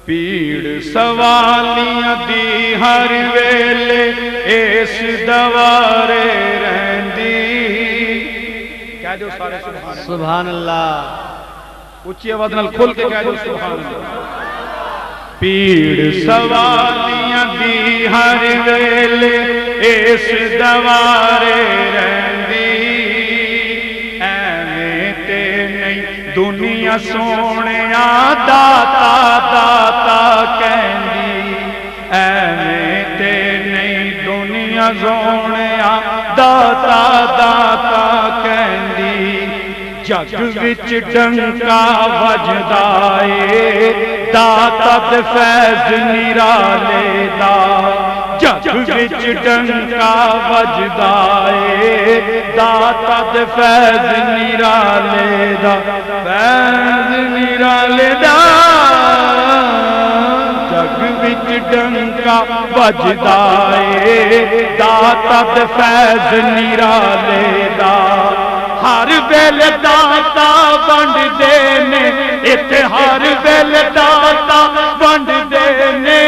पीड़ सवालियां दी हर वेले इस दवारे रहंदी। कह दो सारे सुभान अल्लाह। उच्ची आवाज नाल खुल के कह दो सुभान अल्लाह। पीड़ सवालियां दी हर वेले इस दवारे रहंदी। एवें ते नहीं दुनिया सोहणिया दाता दाता कहंदी। एवें ते नहीं दुनिया सोहणिया दाता दाता कहंदी। जग विच डंका वजदा ए दाता ते फैज़ निराले दा। जग विच डंका वजदा ए दाता ते फैज़ निराले दा। फैज़ निराले दा। जग विच डंका वजदा ए दाता ते फैज़ निराले दा। हर वेले दाता वंडदे ने इत्थे। हर वेले दाता वंडदे ने।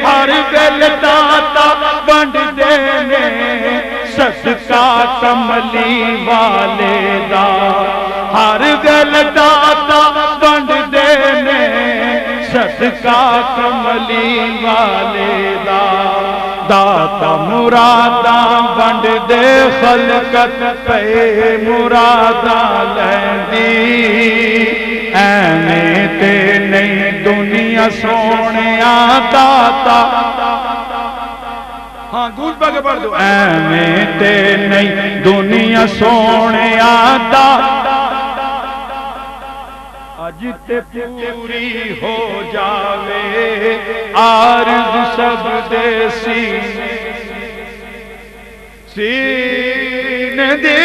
हर वेले दाता वंडदे ने। सदका कमली वाले दा। हर वेले दाता वंडदे ने। सदका कमली वाले दा। दाता मुरादा वंड दे खलकत पे मुरादा लैंदी। एवें ते नहीं दुनिया सोहणिया दाता। हाँ गूंज पाके पढ़ दो। एवें ते नहीं दुनिया सोहणिया दाता। अज ते पूरी हो जावे आरज़ सब दे सीने दी।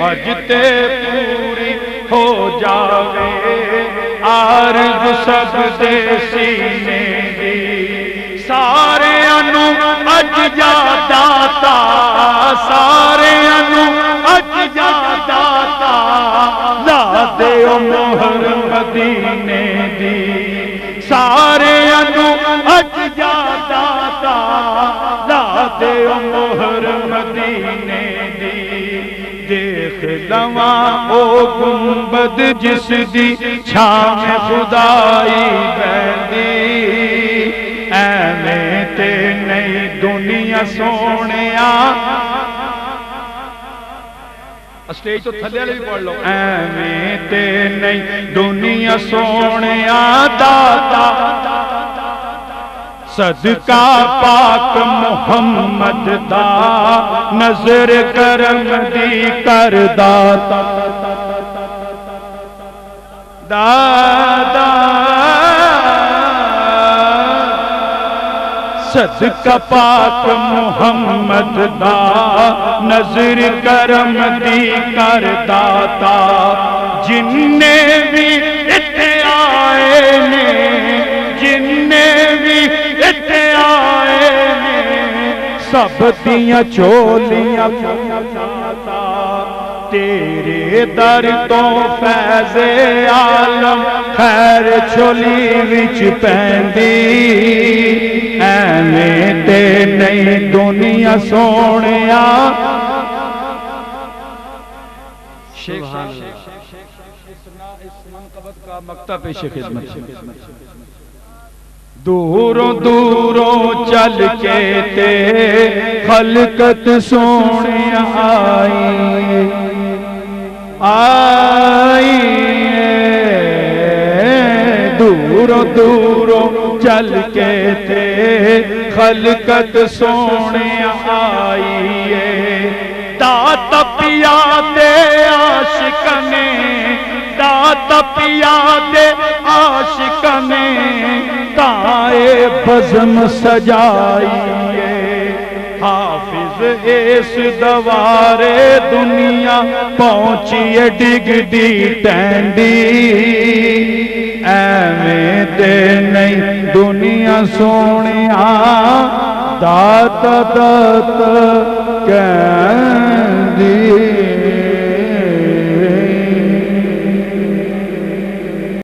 अज ते पूरी हो जावे आरज़ सब दे सीने दी। सारे अनु अज जा दाता। सारे अनु अज जा दाता। ला दे मोहर मदीने दी। सारे अनु अज जा दाता। ला दे मोहर मदीने दी। देख लवा ओ गुंबद जिस दी छाव खुदाई बैठी। एवें ते नहीं दुनिया सोहणिया। स्टेज तो थले वाले भी पढ़ लो। एवें ते नहीं दुनिया सोहणिया दाता। सदका पाक मुहम्मद दा। नजर करम दी कर दाता। दादा सदका पाक मुहम्मद दा। नजर करम दी कर दाता। जिन्ने भी इत्थे आए ने। जिन्ने भी इत्थे आए ने। सब दियां चोलियां तेरे दर तो फैज़े आलम खैर चोली विच पैंदी। एवें ते नहीं दुनिया सोहणिया। शेख इस मनक़बत का मक्ता पेश खिदमत। दूरों दूरों चल के ते खलकत सोहणिया आई। आई दूरों दूरों चल के ते खलकत सोहणिया आई। दात पिया दे आशिक ने। दात पिया दे आशिक ने। ताए बज़म सजाई। हाफिज इस दवारे दुनिया पहुंची डिगदी टैंडी। एवें ते नहीं दुनिया सोहणिया दाता दाता कहंदी।